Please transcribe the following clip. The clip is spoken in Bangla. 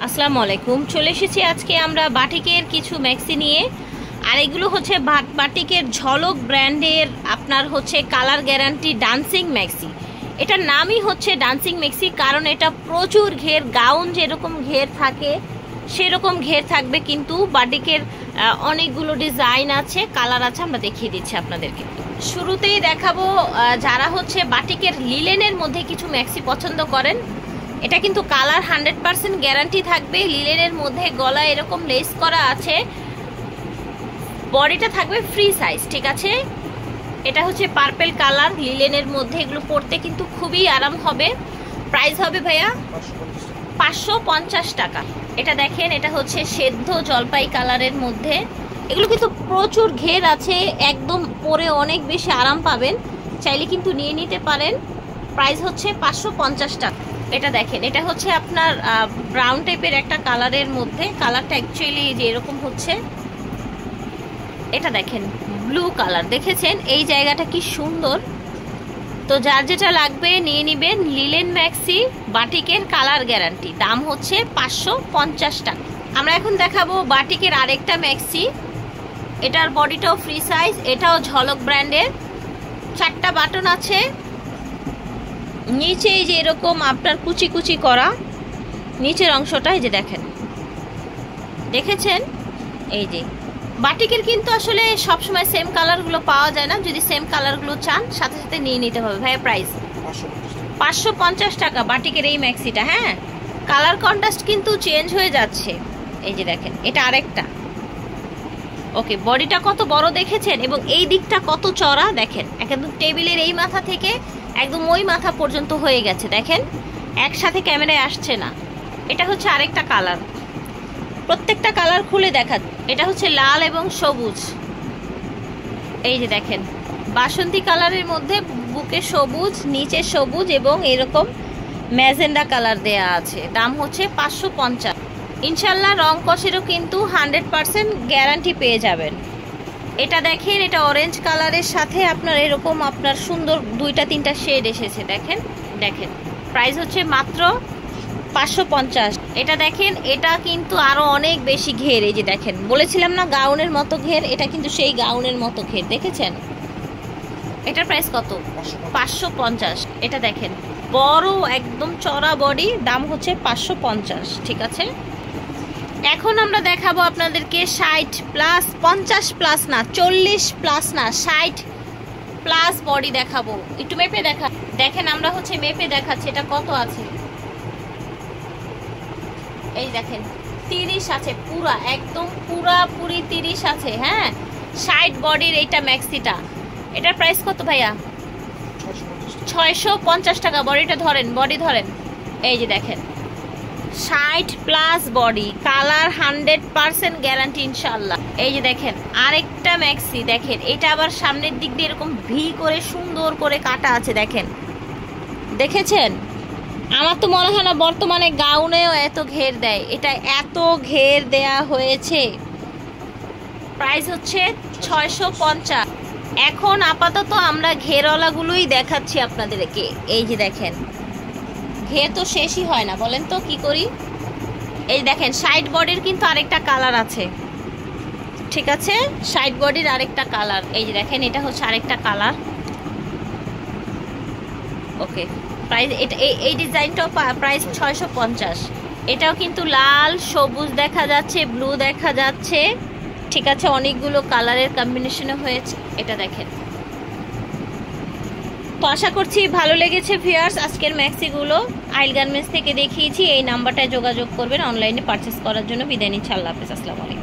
আসসালামু আলাইকুম। চলে এসেছি আজকে আমরা বাটিকের কিছু ম্যাক্সি নিয়ে। আর এগুলো হচ্ছে বাটিকের ঝলক ব্র্যান্ডের আপনার হচ্ছে কালার গ্যারান্টি ডান্সিং ম্যাক্সি। এটার নামই হচ্ছে ডান্সিং ম্যাক্সি কারণ এটা প্রচুর ঘের, গাউন যেরকম ঘের থাকে সেরকম ঘের থাকবে, কিন্তু বাটিকের অনেকগুলো ডিজাইন আছে, কালার আছে, আমরা দেখিয়ে দিচ্ছি আপনাদেরকে। শুরুতেই দেখাবো যারা হচ্ছে বাটিকের লিলেনের মধ্যে কিছু ম্যাক্সি পছন্দ করেন। এটা কিন্তু কালার 100% গ্যারান্টি থাকবে। লিলেনের মধ্যে গলা এরকম লেস করা আছে, বডিটা থাকবে ফ্রি সাইজ, ঠিক আছে। এটা হচ্ছে পার্পল কালার লিলেনের মধ্যে, এগুলো পরতে কিন্তু খুবই আরাম হবে। প্রাইস হবে ভাইয়া 550 টাকা। এটা দেখেন, এটা হচ্ছে সেদ্ধ জলপাই কালারের মধ্যে, এগুলো কিন্তু প্রচুর ঘের আছে, একদম পরে অনেক বেশি আরাম পাবেন, চাইলে কিন্তু নিয়ে নিতে পারেন। প্রাইস হচ্ছে 550 টাকা। এটা দেখেন, এটা হচ্ছে আপনার ব্রাউন টাইপের একটা কালারের মধ্যে, কালারটা অ্যাকচুয়ালি যে এরকম হচ্ছে। এটা দেখেন ব্লু কালার, দেখেছেন এই জায়গাটা কি সুন্দর। তো যার যেটা লাগবে নিয়ে নেবেন। লিলেন ম্যাক্সি বাটিকের কালার গ্যারান্টি, দাম হচ্ছে 550 টাকা। আমরা এখন দেখাবো বাটিকের আরেকটা ম্যাক্সি। এটার বডিটাও ফ্রি সাইজ, এটাও ঝলক ব্র্যান্ডের, 4টা বাটন আছে, নিচে যে এরকম আপনার কুচি কুচি করা নিচের অংশটা, এই যে দেখেন, দেখেছেন। এই যে বাটিকের কিন্তু আসলে সবসময় সেম কালারগুলো পাওয়া যায় না, যদি সেম কালারগুলো চান সাথে সাথে নিয়ে নিতে হবে। ভাইয়া প্রাইস 550 টাকা বাটিকের এই ম্যাক্সিটা। হ্যাঁ, কালার কন্ট্রাস্ট কিন্তু চেঞ্জ হয়ে যাচ্ছে। এই যে দেখেন, এটা আরেকটা। ওকে, বডিটা কত বড় দেখেছেন এবং এই দিকটা কত চড়া দেখেন, একদম টেবিলের এই মাথা থেকে একদম ওই মাথা পর্যন্ত হয়ে গেছে, দেখেন একসাথে ক্যামেরায় আসছে না। এটা হচ্ছে আরেকটা কালার, প্রত্যেকটা কালার খুলে দেখা। এটা হচ্ছে লাল এবং সবুজ, এই যে দেখেন বাসন্তী কালারের মধ্যে বুকে সবুজ, নিচে সবুজ এবং এরকম ম্যাজেন্ডা কালার দেয়া আছে। দাম হচ্ছে 550। ইনশাল্লাহ রং কষেরও কিন্তু 100% গ্যারান্টি পেয়ে যাবেন। এটা দেখেন, এটা অরেঞ্জ কালারের সাথে আপনার এরকম আপনার সুন্দর 2-3টা শেড এসেছে, দেখেন দেখেন। প্রাইস হচ্ছে মাত্র 550। এটা দেখেন, এটা কিন্তু আরো অনেক বেশি ঘের। এই যে দেখেন, বলেছিলাম না গাউনের মতো ঘের, এটা কিন্তু সেই গাউনের মতো ঘের, দেখেছেন। এটার প্রাইস কত? 550। এটা দেখেন বড় একদম চড়া বডি, দাম হচ্ছে 550, ঠিক আছে। এখন আমরা দেখাবো আপনাদেরকে 60+, 50+ না, 40+ না, 60+ বডি দেখাবো। একটু মেপে দেখা, দেখেন আমরা হচ্ছে মেপে দেখাচ্ছি এটা কত আছে। এই দেখেন 30 আছে, পুরা একদম পুরাপুরি 30 আছে। হ্যাঁ, 60 বডির এইটা ম্যাক্সিটা। এটার প্রাইস কত ভাইয়া? 650 টাকা। বডিটা ধরেন, বডি ধরেন, এই যে দেখেন 60+ বডি, কালার 100% গ্যারান্টি ইনশাল্লাহ। এই যে দেখেন আরেকটা ম্যাক্সি, দেখেন এটা আবার সামনের দিক দিয়ে এরকম ভি করে সুন্দর করে কাটা আছে, দেখেন দেখেছেন। আমার তো মনে হয় না বর্তমানে গাউনেও এত ঘের দেয়, এটা এত ঘের দেয়া হয়েছে। প্রাইস হচ্ছে 650। এখন আপাতত আমরা ঘেরওয়ালাগুলোই দেখাচ্ছি আপনাদেরকে। এই যে দেখেন, ঘের তো শেষই হয় না, বলেন তো কি করি। এই দেখেন 60 বডির কিন্তু আরেকটা কালার আছে, ঠিক আছে, 60 বডির আরেকটা কালার। এই যে দেখেন, এটা হচ্ছে আরেকটা কালার। ওকে, প্রাইস এটা এই ডিজাইনটাও প্রাইস 650। এটাও কিন্তু লাল সবুজ দেখা যাচ্ছে, ব্লু দেখা যাচ্ছে, ঠিক আছে, অনেকগুলো কালারের কম্বিনেশনে হয়েছে। এটা দেখেন। তো আশা করছি ভালো লেগেছে ভিউয়ার্স আজকের ম্যাক্সিগুলো। আইল গার্মেন্টস থেকে দেখিয়েছি, এই নাম্বারটায় যোগাযোগ করবেন অনলাইনে পারচেস করার জন্য। বিদায় নিচ্ছি, আল্লাহ হাফেজ, আসসালামু আলাইকুম।